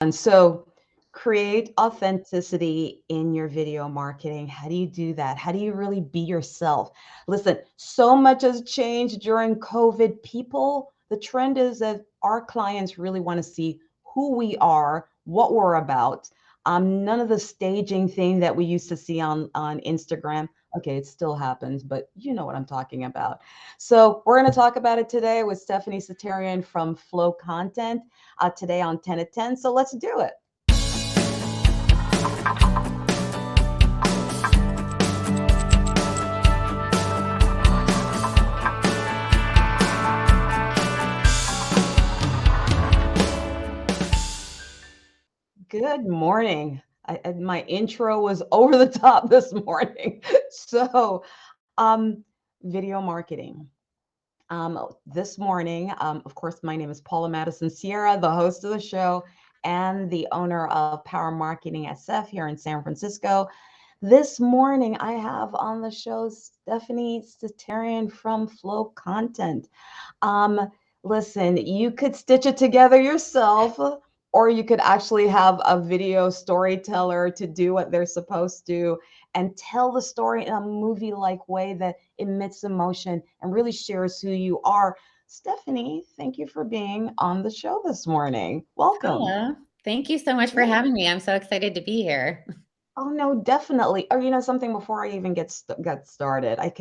And so create authenticity in your video marketing. How do you do that? How do you really be yourself? Listen, so much has changed during COVID. The trend is that our clients really want to see who we are, what we're about. None of the staging thing that we used to see on Instagram. Okay, it still happens, but you know what I'm talking about. So we're going to talk about it today with Stephanie Shaterian from Flow Content today on 10 at 10. So let's do it. Good morning. My intro was over the top this morning. So, video marketing. This morning, of course, my name is Paula Mattisonsierra, the host of the show and the owner of Power Marketing SF here in San Francisco. This morning, I have on the show Stephanie Shaterian from Flow Content. Um, Listen, you could stitch it together yourself, or you could actually have a video storyteller to do what they're supposed to and tell the story in a movie-like way that emits emotion and really shares who you are. Stephanie, thank you for being on the show this morning. Welcome. Hello. Thank you so much for Yeah. having me. I'm so excited to be here. Oh no, definitely. Or something before I even get started. I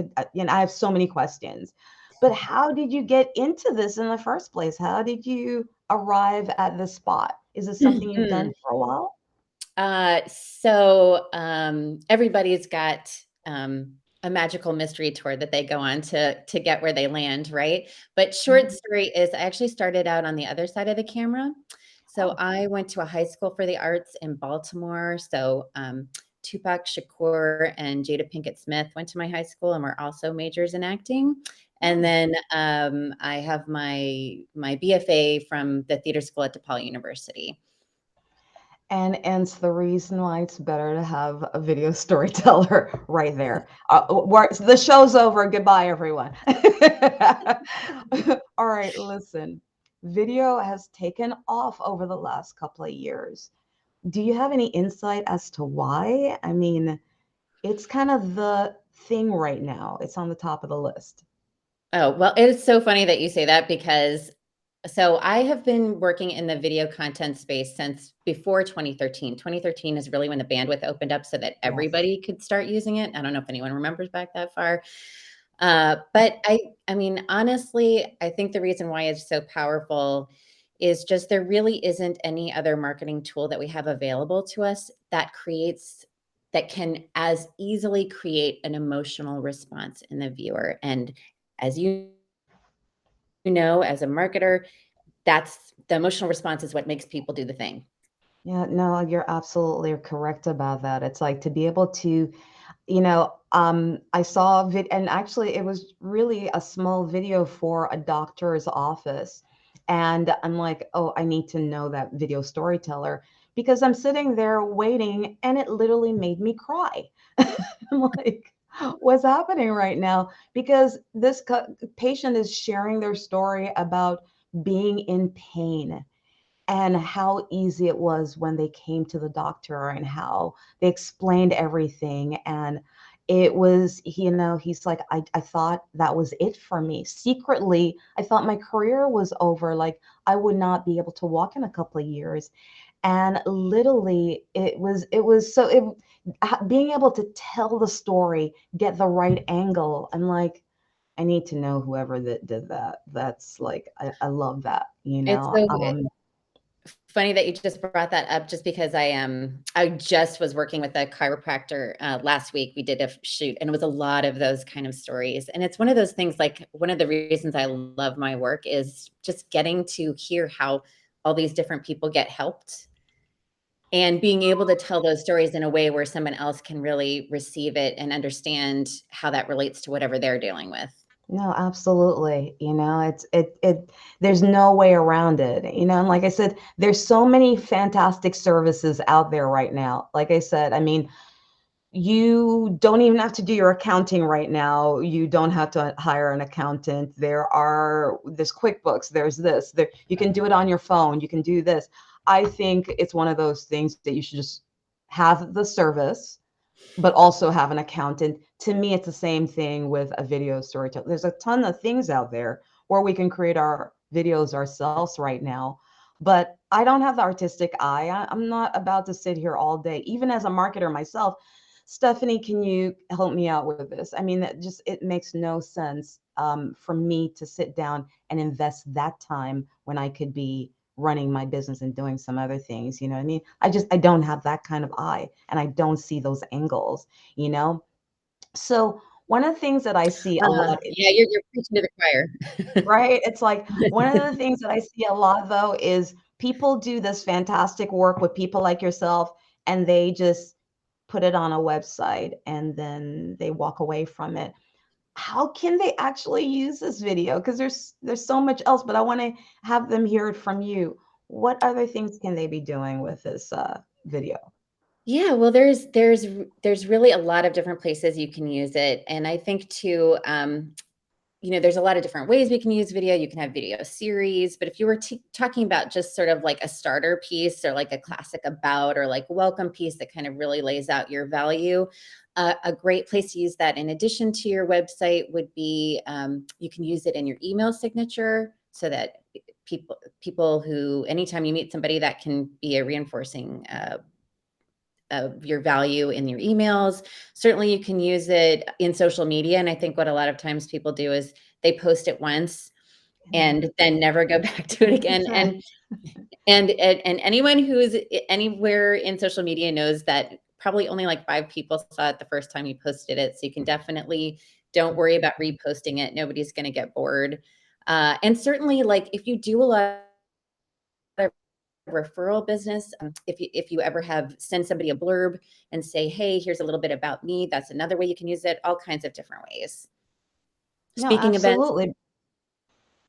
have so many questions. But how did you get into this in the first place? How did you arrive at this spot? Is this something you've done Mhm. for a while? Everybody's got a magical mystery tour that they go on to get where they land, right? But short Mhm. story is I actually started out on the other side of the camera. So Oh, I went to a high school for the arts in Baltimore. Tupac Shakur and Jada Pinkett Smith went to my high school and were also majors in acting. And oh. then I have my BFA from the theater school at DePaul University. And it's the reason why it's better to have a video storyteller right there. The show's over. Goodbye, everyone. All right, listen. Video has taken off over the last couple of years. Do you have any insight as to why? I mean, it's kind of the thing right now. It's on the top of the list. Oh, well, it is so funny that you say that because I have been working in the video content space since before 2013. 2013 is really when the bandwidth opened up so that Yes. everybody could start using it. I don't know if anyone remembers back that far. But I mean, honestly, I think the reason why it's so powerful is just there really isn't any other marketing tool that we have available to us that can as easily create an emotional response in the viewer. And as you know, as a marketer, that's the emotional response is what makes people do the thing. Yeah, no, you're absolutely correct about that. It's like to be able to, I saw a vid, and actually it was really a small video for a doctor's office. And I'm like, oh, I need to know that video storyteller because I'm sitting there waiting and it literally made me cry. I'm like, what's happening right now? Because patient is sharing their story about being in pain and how easy it was when they came to the doctor and how they explained everything. And it was, he's like, I thought that was it for me. Secretly, I thought my career was over. Like I would not be able to walk in a couple of years. And literally, being able to tell the story, get the right angle. I'm like, I need to know whoever that did that. That's like, I love that, It's funny that you just brought that up just because I just was working with a chiropractor last week. We did a shoot and it was a lot of those kind of stories. And it's one of those things, like one of the reasons I love my work is just getting to hear how all these different people get helped and being able to tell those stories in a way where someone else can really receive it and understand how that relates to whatever they're dealing with. No, absolutely. There's no way around it. And like I said, there's so many fantastic services out there right now. Like I said, I mean, you don't even have to do your accounting right now. You don't have to hire an accountant. There's QuickBooks, there's this, there you can do it on your phone. You can do this. I think it's one of those things that you should just have the service, but also have an accountant. To me, it's the same thing with a video storyteller. There's a ton of things out there where we can create our videos ourselves right now. But I don't have the artistic eye. I'm not about to sit here all day. Even as a marketer myself, Stephanie, can you help me out with this? I mean, that just it makes no sense for me to sit down and invest that time when I could be running my business and doing some other things. You know what I mean? I don't have that kind of eye, and I don't see those angles, you know? So one of the things that I see a lot, Yeah, you're preaching to the choir. right? It's like one of the things that I see a lot though is people do this fantastic work with people like yourself, and they just put it on a website and then they walk away from it. How can they actually use this video? Because there's so much else, but I want to have them hear it from you. What other things can they be doing with this video? Yeah, well, there's really a lot of different places you can use it, and I think too, there's a lot of different ways we can use video. You can have video series, but if you were talking about just sort of like a starter piece or like a classic about or like welcome piece that kind of really lays out your value, a great place to use that in addition to your website would be you can use it in your email signature so that people who anytime you meet somebody that can be a reinforcing of your value in your emails. Certainly you can use it in social media. And I think what a lot of times people do is they post it once Yeah. and then never go back to it again. That's right. And anyone who's anywhere in social media knows that probably only like 5 people saw it the first time you posted it. So you can definitely don't worry about reposting it. Nobody's going to get bored. And certainly like if you do a lot of referral business. If you ever have send somebody a blurb and say, hey, here's a little bit about me, that's another way you can use it. All kinds of different ways. No, Speaking events. absolutely.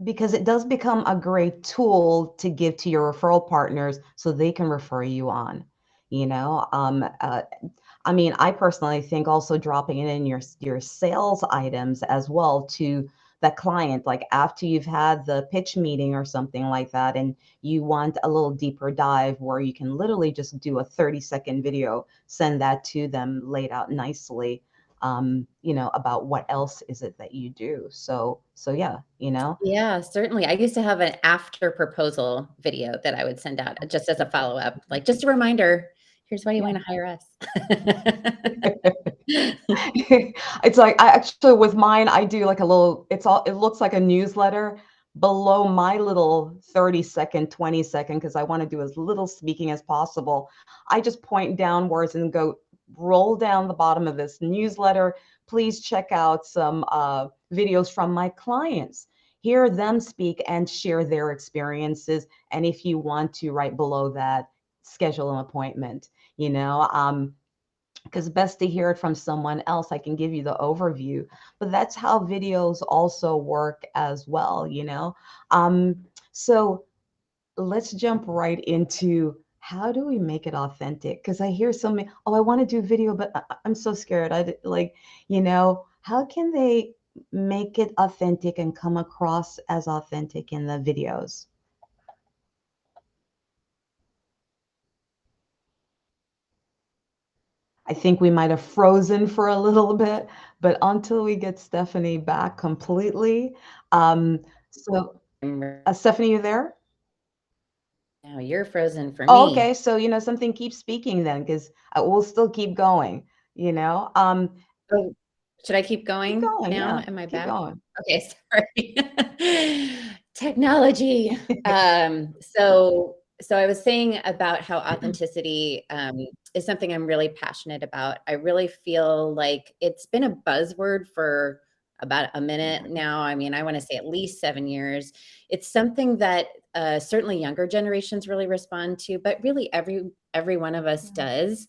Because it does become a great tool to give to your referral partners so they can refer you on, you know? I mean, I personally think also dropping it in your sales items as well to the client, like after you've had the pitch meeting or something like that, and you want a little deeper dive where you can literally just do a 30-second video, send that to them laid out nicely, about what else is it that you do. So yeah, Yeah, certainly. I used to have an after proposal video that I would send out just as a follow up, like just a reminder. Here's why you yeah. want to hire us. It's like I actually with mine, I do like a little, it looks like a newsletter below my little 30-second, 20-second, because I want to do as little speaking as possible. I just point downwards and go roll down the bottom of this newsletter. Please check out some videos from my clients. Hear them speak and share their experiences. And if you want to, right below that, schedule an appointment, because best to hear it from someone else. I can give you the overview, but that's how videos also work as well. So let's jump right into how do we make it authentic? Because I hear so many, oh, I want to do video, but I'm so scared. How can they make it authentic and come across as authentic in the videos? I think we might have frozen for a little bit, but until we get Stephanie back completely. So, Stephanie, you there? Now you're frozen for Oh, me. okay. So, something keep speaking then, because we'll still keep going, you know? Oh, should I keep Keep going going. now? Yeah, Am I keep back? going. Okay, sorry. Technology. So I was saying about how authenticity is something I'm really passionate about. I really feel like it's been a buzzword for about a minute now. I mean, I want to say at least 7 years. It's something that certainly younger generations really respond to, but really every one of us Yeah. does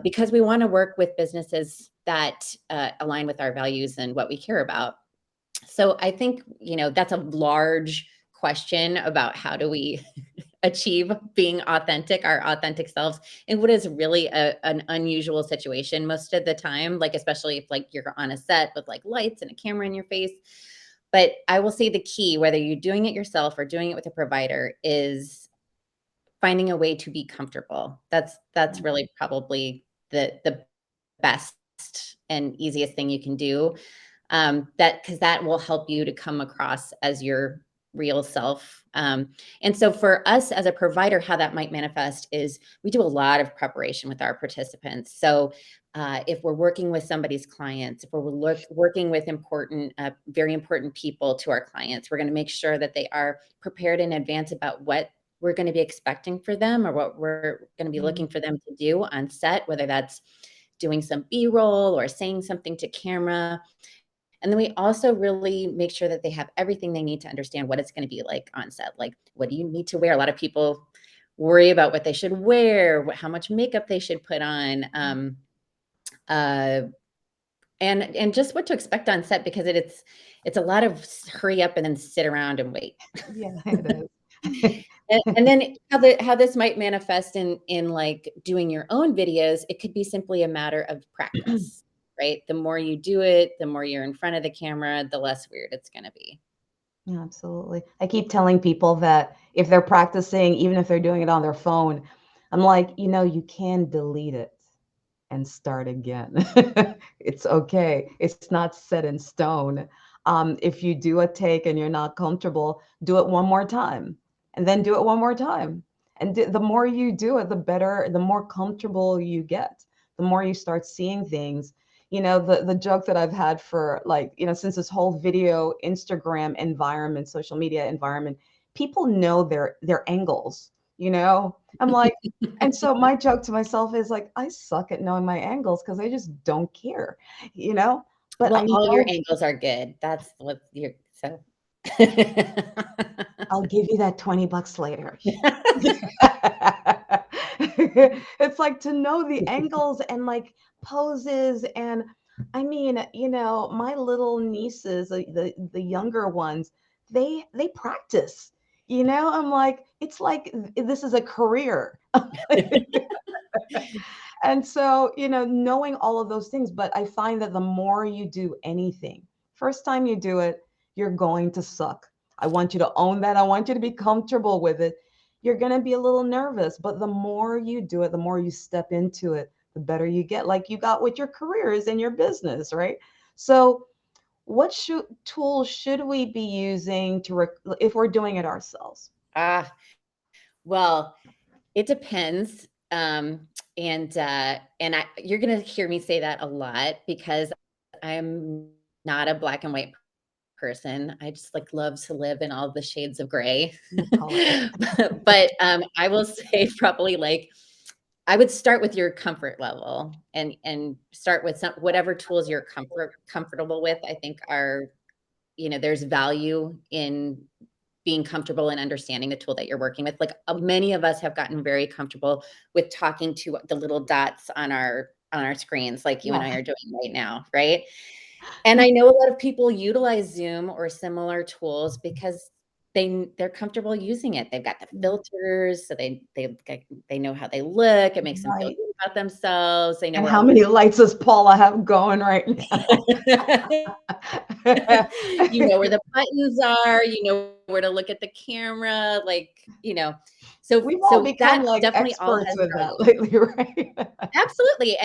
because we want to work with businesses that align with our values and what we care about. So I think, that's a large question about how do we achieve being authentic, our authentic selves, in what is really an unusual situation most of the time, like especially if like you're on a set with like lights and a camera in your face. But I will say the key, whether you're doing it yourself or doing it with a provider, is finding a way to be comfortable. That's really probably the best and easiest thing you can do. Because that will help you to come across as your real self. And so for us as a provider, how that might manifest is we do a lot of preparation with our participants. So if we're working with somebody's clients, if we're working with very important people to our clients, we're going to make sure that they are prepared in advance about what we're going to be expecting for them or what we're going to be looking for them to do on set, whether that's doing some B-roll or saying something to camera. And then we also really make sure that they have everything they need to understand what it's going to be like on set. Like, what do you need to wear? A lot of people worry about what they should wear, how much makeup they should put on, and just what to expect on set, because it's a lot of hurry up and then sit around and wait. Yeah, it is. And then how this might manifest in like doing your own videos, it could be simply a matter of practice. Right? The more you do it, the more you're in front of the camera, the less weird it's going to be. Yeah, absolutely. I keep telling people that if they're practicing, even if they're doing it on their phone, I'm like, you can delete it and start again. It's okay. It's not set in stone. If you do a take and you're not comfortable, do it one more time and then do it one more time. And the more you do it, the better, the more comfortable you get, the more you start seeing things. The joke that I've had for, like, since this whole video, Instagram environment, social media environment, people know their angles, I'm like, and so my joke to myself is like, I suck at knowing my angles because I just don't care, you know? But I Well, all your know angles are good. That's what you're so. I'll give you that $20 later. It's like to know the angles and like poses. And I mean, my little nieces, the younger ones, they practice. I'm like, it's like this is a career. And so, knowing all of those things, but I find that the more you do anything, first time you do it, you're going to suck. I want you to own that. I want you to be comfortable with it. You're going to be a little nervous, but the more you do it, the more you step into it, the better you get, like you got with your careers and your business, right? So, what tools should we be using if we're doing it ourselves? Well, it depends. You're going to hear me say that a lot because I'm not a black and white person. I just like love to live in all the shades of gray. Let's call it. But I will say probably like I would start with your comfort level and start with whatever tools you're comfortable with. I think there's value in being comfortable and understanding the tool that you're working with. Like many of us have gotten very comfortable with talking to the little dots on our screens, like you and I Yeah. are doing right now, right? And I know a lot of people utilize Zoom or similar tools because they're comfortable using it. They've got the filters, so they know how they look. It makes them feel Right. good about themselves. They know And where how all many lights does Paula have going right now? the you know where the buttons are, you know where to look at the camera, so We've all so become that like definitely all experts has with that value. lately, right? Absolutely.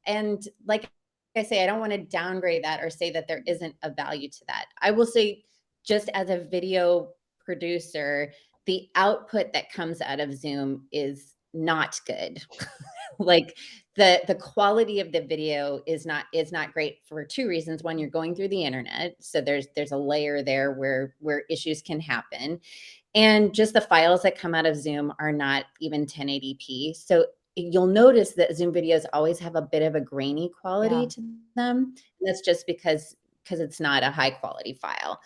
And like I say, I don't want to downgrade that or say that there isn't a value to that. I will say, just as a video producer, the output that comes out of Zoom is not good. Like the quality of the video is not great for two reasons. One, you're going through the internet, so there's a layer there where issues can happen. And just the files that come out of Zoom are not even 1080p. So you'll notice that Zoom videos always have a bit of a grainy quality Yeah. to them. And that's just because it's not a high quality file.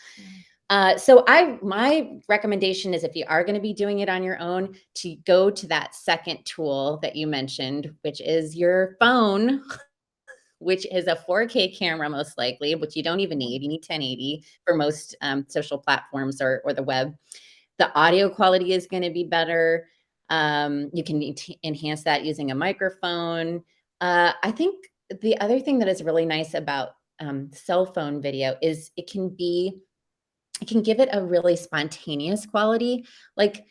My recommendation is, if you are going to be doing it on your own, to go to that second tool that you mentioned, which is your phone, which is a 4K camera, most likely, which you don't even need. You need 1080 for most social platforms or the web. The audio quality is going to be better. You can enhance that using a microphone. I think the other thing that is really nice about cell phone video is it can give it a really spontaneous quality. Like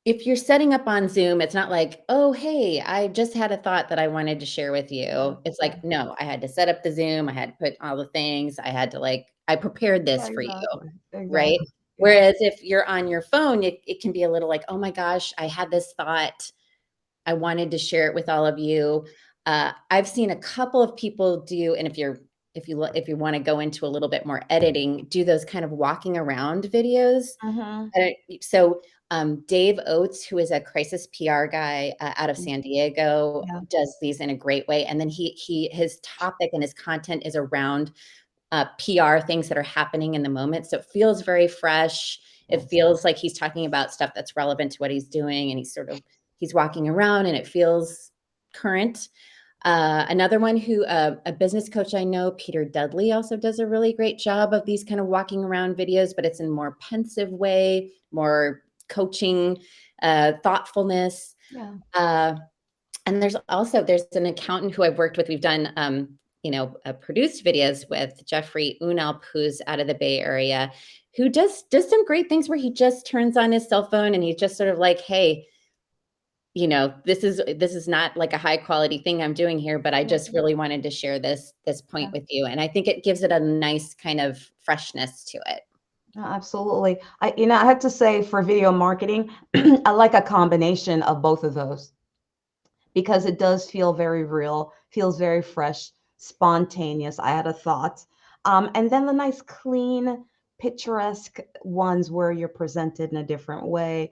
if you're setting up on Zoom, it's not like, "Oh, hey, I just had a thought that I wanted to share with Yeah, you." It's yeah, like, "No, I had to set up the Zoom, I had to put all the things, I had to, like I prepared yeah, this for you." exactly, Right? exactly. Yeah. Whereas if you're on your phone, it can be a little like, "Oh my gosh, I had this thought. I wanted to share it with all of you." I've seen a couple of people do, and if you wanna go into a little bit more editing, do those kind of walking around videos. Mhm. So, Dave Oates, who is a crisis PR guy, out of Mm, San Diego, yeah, does these in a great way, and then his topic and his content is around PR things that are happening in the moment. So it feels very fresh. It yes. feels like he's talking about stuff that's relevant to what he's doing, and he's walking around, and it feels current. Another one who a business coach I know, Peter Dudley, also does a really great job of these kind of walking around videos, but it's in a more pensive way, more coaching, thoughtfulness. Yeah. Uh, and there's an accountant who I've worked with. We've done produced videos with Jeffrey Unalp, who's out of the Bay Area, who does some great things where he just turns on his cell phone and he's just sort of like, hey, this is not like a high quality thing I'm doing here, but I Yeah, just really wanted to share this yeah. point with you. And I think it gives it a nice kind of freshness to it. Absolutely. I have to say for video marketing, I like a combination of both of those because it does feel very real, feels very fresh, spontaneous. I had a thought. And then the nice, clean, picturesque ones where you're presented in a different way.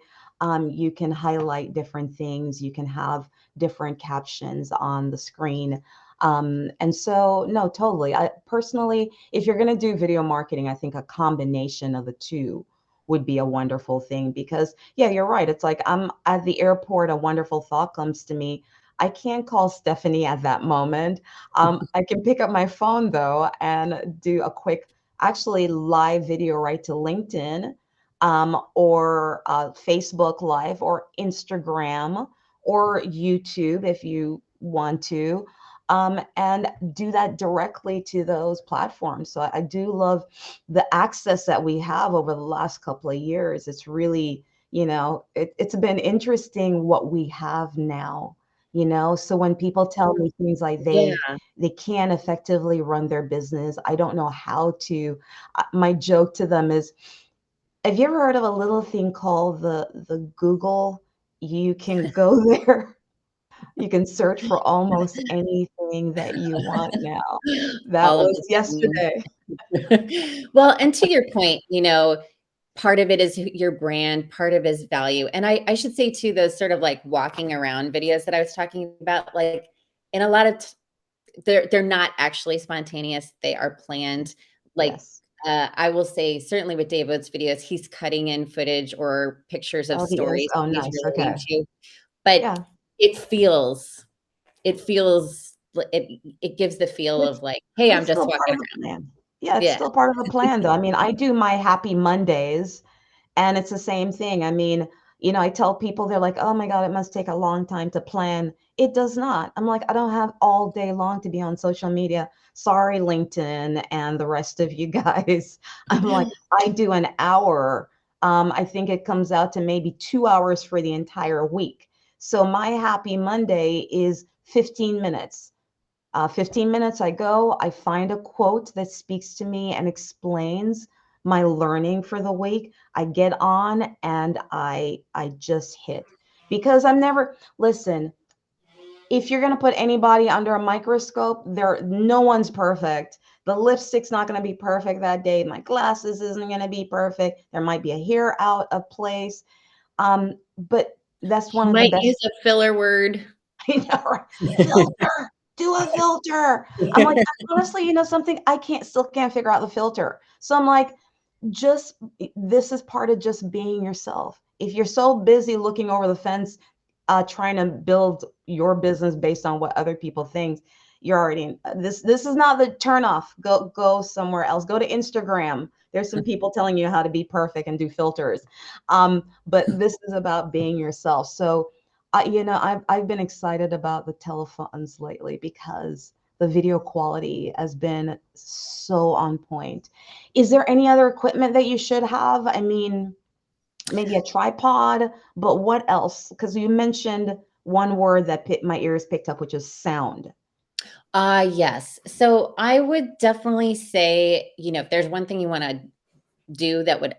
You can highlight different things, you can have different captions on the screen. And so, no, totally. I personally, if you're going to do video marketing, I think a combination of the two would be a wonderful thing because, yeah, you're right. It's like I'm at the airport, a wonderful thought comes to me. I can't call Stephanie at that moment. I can pick up my phone though and do a quick, actually live video right to LinkedIn, or Facebook Live or Instagram or YouTube if you want to, and do that directly to those platforms. So I do love the access that we have over the last couple of years. It's really, it's been interesting what we have now. So when people tell me things like Yeah. they can't effectively run their business, I don't know how to. My joke to them is, have you ever heard of a little thing called the Google? You can go there. You can search for almost anything that you want now. That All of was the things. yesterday. Well, and to your point, part of it is your brand, part of it is value. And I should say too, those sort of like walking around videos that I was talking about, like in a lot of they're not actually spontaneous. They are planned. Like Yes. I will say, certainly with David's videos, he's cutting in footage or pictures of Oh, he is? stories Oh, that he's nice. relating Okay. to. But Yeah. it feels, it gives the feel But it's of like, hey, but I'm it's just still walking part of the around. plan. Yeah, it's Yeah. still part of the plan, though. I mean, I do my happy Mondays, and it's the same thing. I mean, I tell people, they're like, "Oh my God, it must take a long time to plan." It does not. I'm like, I don't have all day long to be on social media. Sorry, LinkedIn and the rest of you guys. I'm like, I do an hour. I think it comes out to maybe 2 hours for the entire week. So my happy Monday is 15 minutes. 15 minutes, I go, I find a quote that speaks to me and explains my learning for the week. I get on and I just hit because I'm never, listen, if you're going to put anybody under a microscope, no one's perfect. The lipstick's not going to be perfect that day. My glasses isn't going to be perfect. There might be a hair out of place. But that's one You of the might best. use a filler word. I know, right? Filter, do a filter. I'm like, honestly, something I still can't figure out the filter. So I'm like, just this is part of just being yourself. If you're so busy looking over the fence, trying to build your business based on what other people think, you're already this is not the turn off. Go somewhere else. Go to Instagram. There's some people telling you how to be perfect and do filters. But this is about being yourself. So I've been excited about the telephones lately because the video quality has been so on point. Is there any other equipment that you should have? I mean, maybe a tripod, but what else? Because you mentioned one word that my ears picked up, which is sound. Yes. So I would definitely say, if there's one thing you want to do that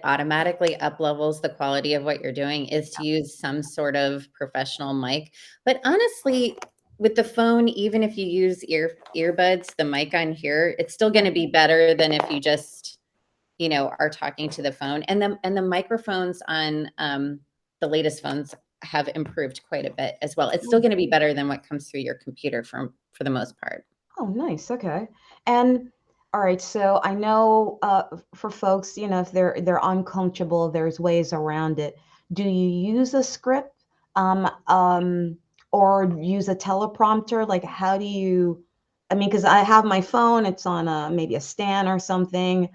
automatically up levels the quality of what you're doing is to use some sort of professional mic. But honestly, with the phone, even if you use earbuds, the mic on here, it's still going to be better than if you just, are talking to the phone. And the microphones on the latest phones have improved quite a bit as well. It's still going to be better than what comes through your computer for the most part. Oh, nice. Okay. And all right, so I know for folks, if they're uncomfortable, there's ways around it. Do you use a script or use a teleprompter? Like how do you I mean, because I have my phone, it's on maybe a stand or something.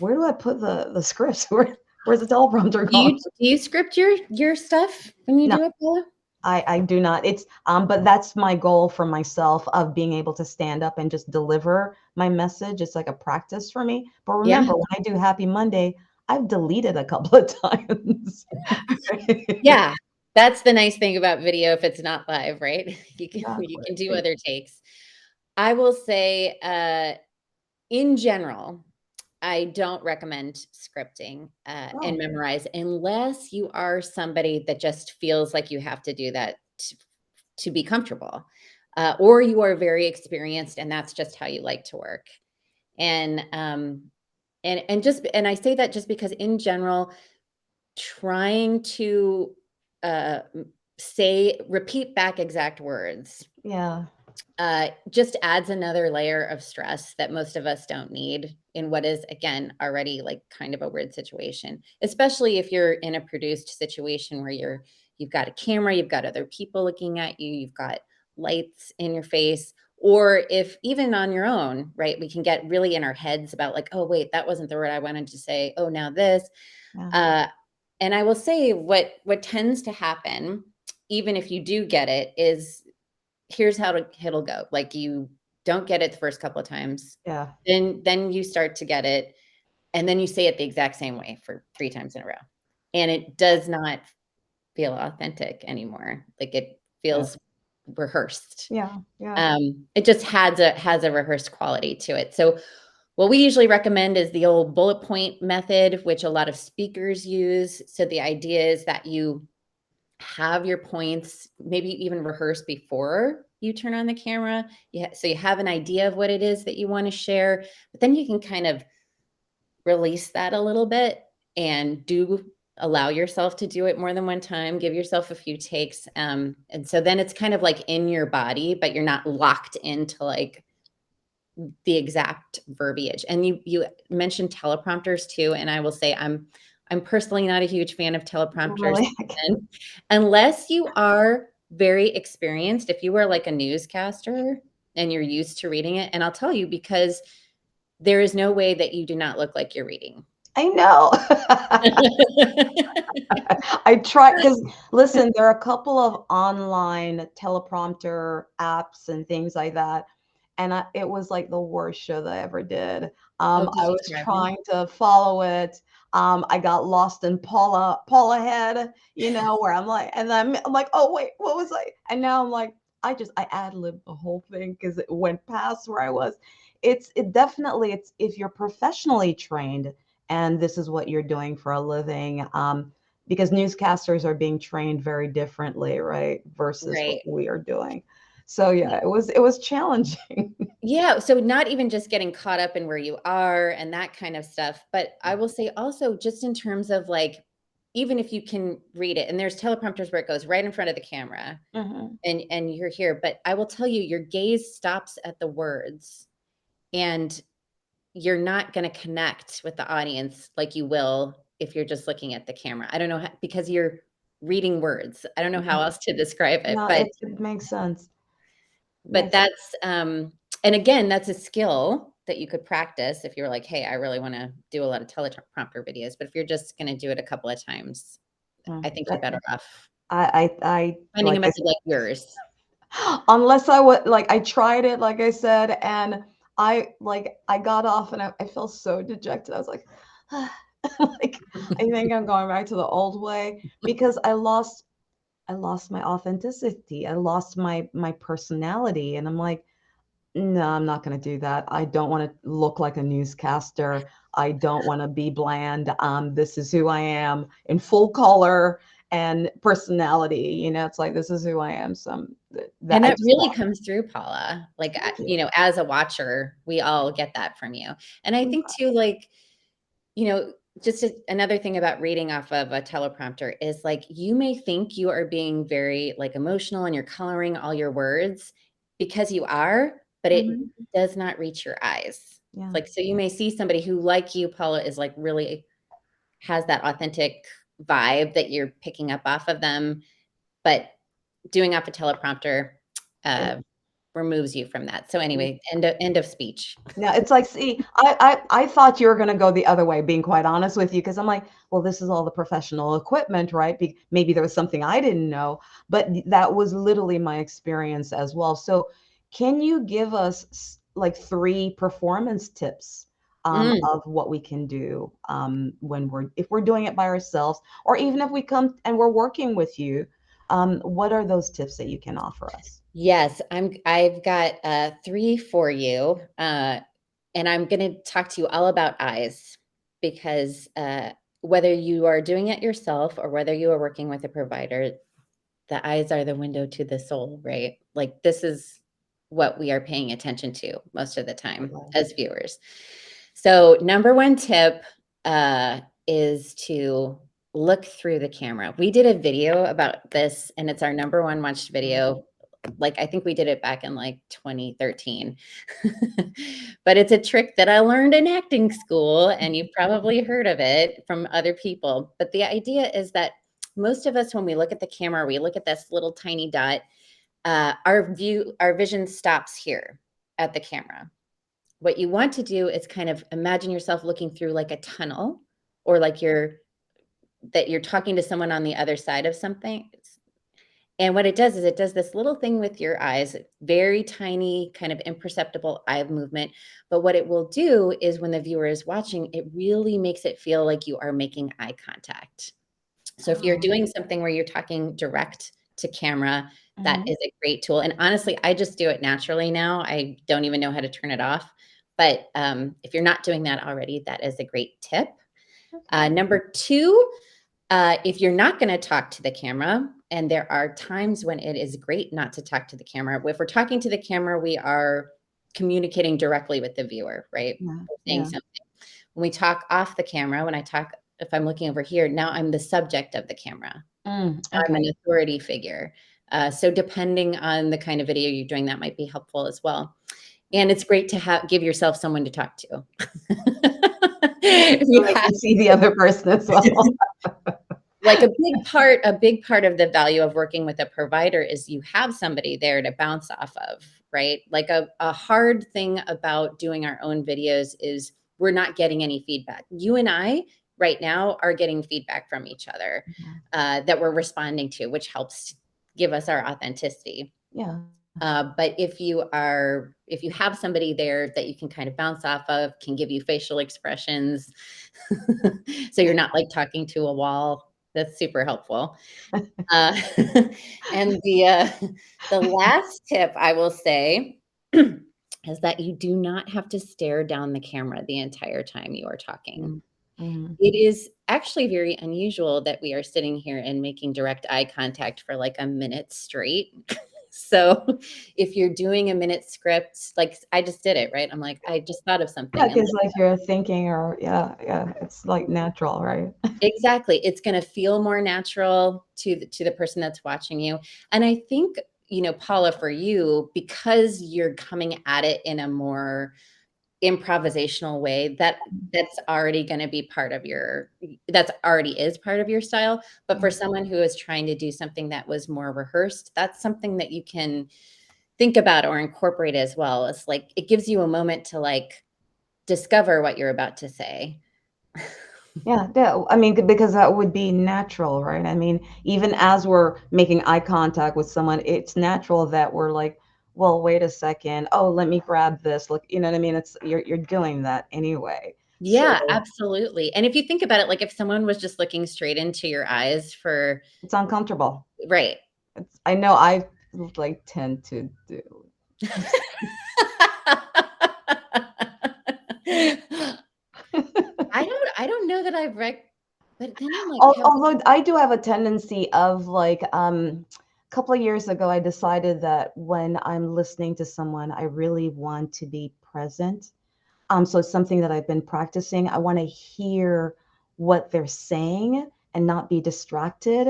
Where do I put the scripts? Where's the teleprompter Do you going? do you script your stuff when you No, do it, Paula? I do not. It's but that's my goal for myself of being able to stand up and just deliver my message. It's like a practice for me. But Yeah. remember, when I do Happy Monday, I've deleted a couple of times. Yeah. That's the nice thing about video if it's not live, right? You can do Exactly. other takes. I will say, in general, I don't recommend scripting, and Oh, memorize unless you are somebody that just feels like you have to do that to be comfortable, or you are very experienced and that's just how you like to work. And, and I say that just because in general, trying to, repeat back exact words, yeah. just adds another layer of stress that most of us don't need in what is, again, already like kind of a weird situation, especially if you're in a produced situation where you've got a camera, you've got other people looking at you, you've got lights in your face, or if even on your own, right? We can get really in our heads about like, oh, wait, that wasn't the word I wanted to say. Oh, now this. Yeah. Uh, and I will say what tends to happen, even if you do get it, is here's how it'll go. Like you don't get it the first couple of times, Yeah. then you start to get it, and then you say it the exact same way for 3 times in a row. And it does not feel authentic anymore. Like it Yeah. feels rehearsed. Yeah. Yeah. It just has a rehearsed quality to it. So what we usually recommend is the old bullet point method, which a lot of speakers use. So the idea is that you have your points, maybe even rehearse before you turn on the camera. So you have an idea of what it is that you want to share, but then you can kind of release that a little bit and do allow yourself to do it more than one time, give yourself a few takes. And so then it's kind of like in your body, but you're not locked into like the exact verbiage. And you mentioned teleprompters too, and I will say I'm personally not a huge fan of teleprompters. Really? And unless you are very experienced, if you are like a newscaster and you're used to reading it, and I'll tell you because there is no way that you do not look like you're reading. I know. I try because listen, there are a couple of online teleprompter apps and things like that, and it was like the worst show that I ever did. Oh, did I you was try one? trying to follow it. I got lost in Paula head, where I'm like, and I'm like, oh wait, what was I? And now I'm like, I ad libbed the whole thing because it went past where I was. It definitely it's if you're professionally trained and this is what you're doing for a living. Because newscasters are being trained very differently, right? Versus what Right. we are doing. So yeah, it was challenging. Yeah, so not even just getting caught up in where you are and that kind of stuff, but I will say also just in terms of like, even if you can read it, and there's teleprompters where it goes right in front of the camera Hmm. and you're here, but I will tell you, your gaze stops at the words and you're not going to connect with the audience like you will if you're just looking at the camera. I don't know how, because you're reading words. I don't know how else to describe it, No, it makes sense. It but makes that's and again, that's a skill that you could practice if you're like, hey, I really want to do a lot of teleprompter videos. But if you're just going to do it a couple of times, mm, I think you're that- better off I finding a like I method like yours. unless I would like I tried it, like I said, and I got off and I felt so dejected. I was like, Like, I think I'm going back to the old way because I lost my authenticity. I lost my personality, and I'm like, no, I'm not going to do that. I don't want to look like a newscaster. I don't want to be bland. This is who I am in full color and personality. It's like this is who I am. So that And I that just really lost. comes through, Paula. Like, Thank you. you know, as a watcher, we all get that from you. And I Mm, think too, like, you know, just another thing about reading off of a teleprompter is like you may think you are being very like emotional and you're coloring all your words because you are, but it mhm. does not reach your eyes. Yeah. Like, so you may see somebody who, like you, Paula, is like really has that authentic vibe that you're picking up off of them, but doing off a teleprompter It, uh, removes you from that. So mm. anyway, end of speech. Yeah, it's like, see, I thought you were gonna go the other way, being quite honest with you, because I'm like, well, this is all the professional equipment, right? Maybe there was something I didn't know, but that was literally my experience as well. So, can you give us like three performance tips Mm. of what we can do when if we're doing it by ourselves, or even if we come and we're working with you? What are those tips that you can offer us? Yes, I've got 3 for you, and I'm gonna talk to you all about eyes because, whether you are doing it yourself or whether you are working with a provider, the eyes are the window to the soul, right? Like, this is what we are paying attention to most of the time Absolutely. as viewers. So, number 1 tip, is to look through the camera. We did a video about this, and it's our number 1 watched video. Like, I think we did it back in, like, 2013. But it's a trick that I learned in acting school, and you've probably heard of it from other people. But the idea is that most of us, when we look at the camera, we look at this little tiny dot, our vision stops here at the camera. What you want to do is kind of imagine yourself looking through like a tunnel or like you're talking to someone on the other side of something. And what it does is it does this little thing with your eyes, very tiny, kind of imperceptible eye movement. But what it will do is when the viewer is watching, it really makes it feel like you are making eye contact. So if you're Oh. doing something where you're talking direct to camera, that Mhm. is a great tool. And honestly, I just do it naturally now. I don't even know how to turn it off. But if you're not doing that already, that is a great tip. Okay. Number two, if you're not going to talk to the camera, and there are times when it is great not to talk to the camera. If we're talking to the camera, we are communicating directly with the viewer, right? Yeah. We're saying Yeah. something. When we talk off the camera, when I talk, if I'm looking over here, now I'm the subject of the camera. I'm Okay. an authority figure. So depending on the kind of video you're doing, that might be helpful as well. And it's great to give yourself someone to talk to. If So you they have can see the other person as well. like a big part of the value of working with a provider is you have somebody there to bounce off of, right? Like a hard thing about doing our own videos is we're not getting any feedback. You and I right now are getting feedback from each other Yeah. that we're responding to, which helps give us our authenticity. Yeah. But if you have somebody there that you can kind of bounce off of, can give you facial expressions, so you're not like talking to a wall. That's super helpful. Uh, and the last tip I will say is that you do not have to stare down the camera the entire time you are talking. Mm. Mhm. It is actually very unusual that we are sitting here and making direct eye contact for like a minute straight. So if you're doing a minute script, like I just did it, right? I'm like, I just thought of Yeah, something and 'cause like you're thinking or yeah, yeah, it's like natural, right? exactly. It's gonna feel more natural to the person that's watching you. And I think, you know, Paula, for you, because you're coming at it in a more improvisational way, that's already gonna be part of your that's already is part of your style. But Yeah. for someone who is trying to do something that was more rehearsed, that's something that you can think about or incorporate as well. It's like it gives you a moment to like discover what you're about to say. Yeah, yeah. I mean, because that would be natural, right? I mean, even as we're making eye contact with someone, it's natural that we're like, well, wait a second. Oh, let me grab this. Look, you know what I mean? You're doing that anyway. Yeah, absolutely. And if you think about it, like if someone was just looking straight into your eyes for It's uncomfortable. right. I know I like tend to do. I don't know that I've but then I'm like, have Although I do have a tendency of like, a couple of years ago, I decided that when I'm listening to someone, I really want to be present. So it's something that I've been practicing. I want to hear what they're saying and not be distracted,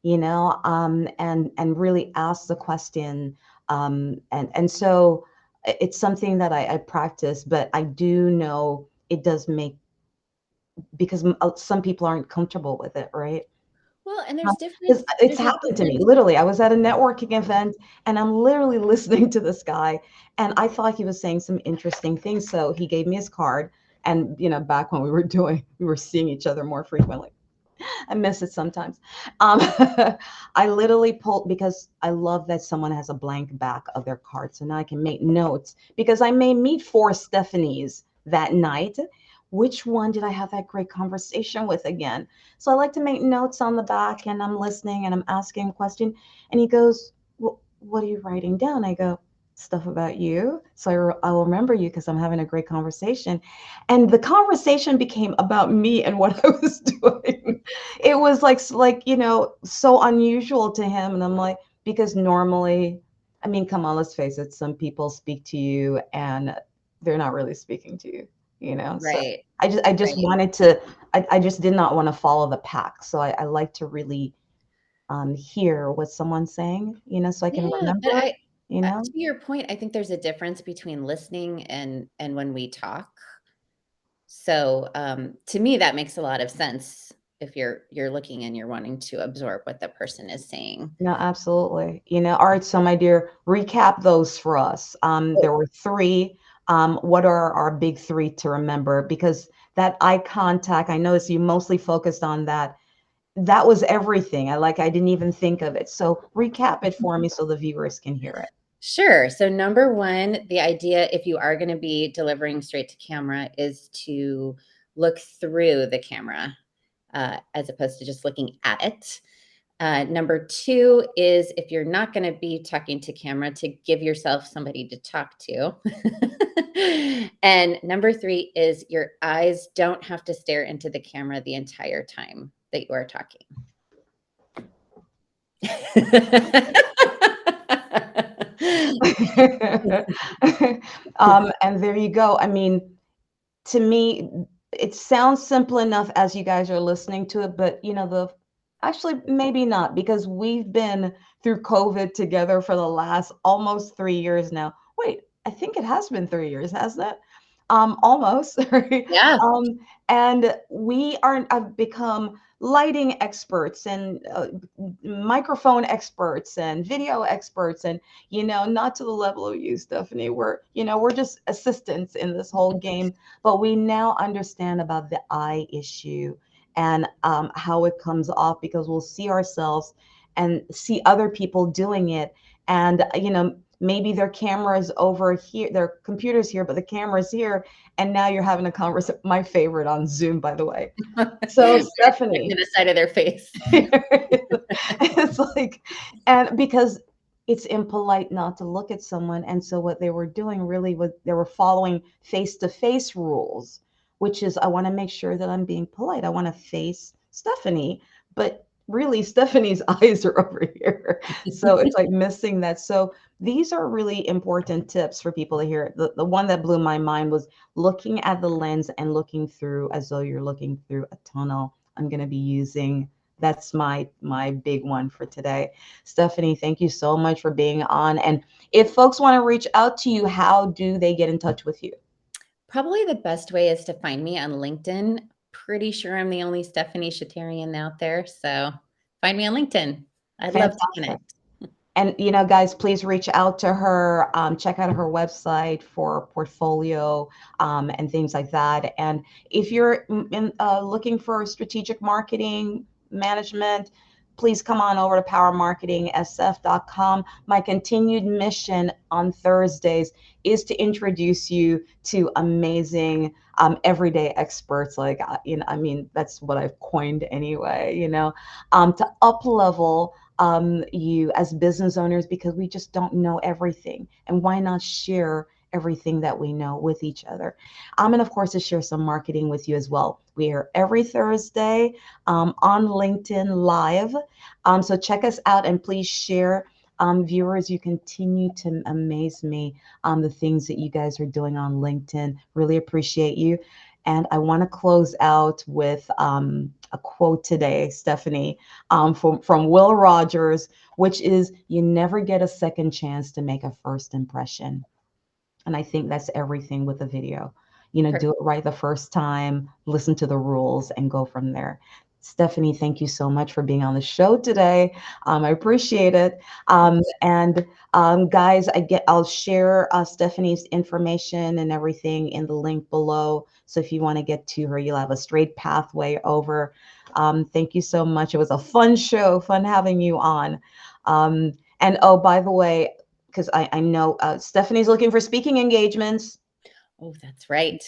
and really ask the question. And so it's something that I practice, but I do know it does make because some people aren't comfortable with it, right? well, and Because it's there's a happened to me, difference. literally. I was at a networking event, and I'm literally listening to this guy, and I thought he was saying some interesting things, so he gave me his card, and, back when we were seeing each other more frequently. I miss it sometimes. Um, I literally pulled because I love that someone has a blank back of their card, so now I can make notes because I may meet four Stephanies that night. Which one did I have that great conversation with again? So I like to make notes on the back, and I'm listening and I'm asking a question, and he goes, "Well, what are you writing down?" I go, "Stuff about you, so I'll remember you because I'm having a great conversation." And the conversation became about me and what I was doing. It was like, so unusual to him, and I'm like, because normally, I mean, come on, let's face it, some people speak to you and they're not really speaking to you. So Right. I just Right. wanted to, I just did not want to follow the pack. So I like to really hear what someone's saying, so I can Yeah, but remember, you to know. your point, I think there's a difference between listening and when we talk. So, to me, that makes a lot of sense if you're looking and you're wanting to absorb what the person is saying. No, absolutely. All right, so my dear, recap those for us. There were three. What are our big three to remember? Because that eye contact, I noticed you mostly focused on that. That was everything. I didn't even think of it. So recap it for me so the viewers can hear it. Sure. So number one, the idea, if you are going to be delivering straight to camera, is to look through the camera as opposed to just looking at it. Number two is if you're not going to be talking to camera, to give yourself somebody to talk to. And number three is your eyes don't have to stare into the camera the entire time that you are talking. And there you go. I mean, to me, it sounds simple enough as you guys are listening to it, but the actually maybe not because we've been through COVID together for the last almost 3 years now. Wait, I think it has been 3 years, hasn't it? Almost, right? Yeah. Um, and we are have become lighting experts and microphone experts and video experts, and not to the level of you, Stephanie. We're just assistants in this whole game, but we now understand about the eye issue and how it comes off because we'll see ourselves and see other people doing it, and maybe their camera is over here, their computer's here, but the camera's here, and now you're having a conversation. My favorite on Zoom, by the way. So Pointing Stephanie, to the side of their face. it's like, and because it's impolite not to look at someone. And so what they were doing really was they were following face-to-face rules, which is I want to make sure that I'm being polite. I want to face Stephanie, but really Stephanie's eyes are over here. So it's like missing that. So these are really important tips for people to hear. The one that blew my mind was looking at the lens and looking through as though you're looking through a tunnel. I'm going to be using that's my big one for today. Stephanie, thank you so much for being on. And if folks want to reach out to you, how do they get in touch with you? Probably the best way is to find me on LinkedIn. Pretty sure I'm the only Stephanie Shaterian out there. So find me on LinkedIn. I'd love to Fantastic. connect. And guys, please reach out to her. Check out her website for portfolio and things like that. And if you're looking for strategic marketing management, please come on over to powermarketingsf.com. My continued mission on Thursdays is to introduce you to amazing everyday experts. Like, I mean, that's what I've coined anyway, to up level you as business owners, because we just don't know everything. And why not share everything that we know with each other? And of course, to share some marketing with you as well. We are every Thursday on LinkedIn Live. So check us out and please share. Viewers, you continue to amaze me the things that you guys are doing on LinkedIn. Really appreciate you. And I want to close out with a quote today, Stephanie, from Will Rogers, which is, "You never get a second chance to make a first impression." And I think that's everything with the video. Do it right the first time, listen to the rules, and go from there. Stephanie, thank you so much for being on the show today. I appreciate it. And guys, I'll share Stephanie's information and everything in the link below. So if you want to get to her, you'll have a straight pathway over. Thank you so much. It was a fun show, fun having you on. And oh, by the way, because I know Stephanie's looking for speaking engagements. Oh, that's right.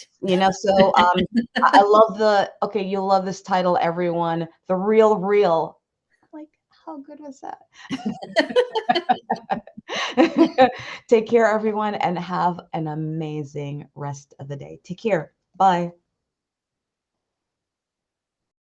So I love okay, you'll love this title, everyone. The Real Real. Like, how good was that? Take care, everyone, and have an amazing rest of the day. Take care. Bye.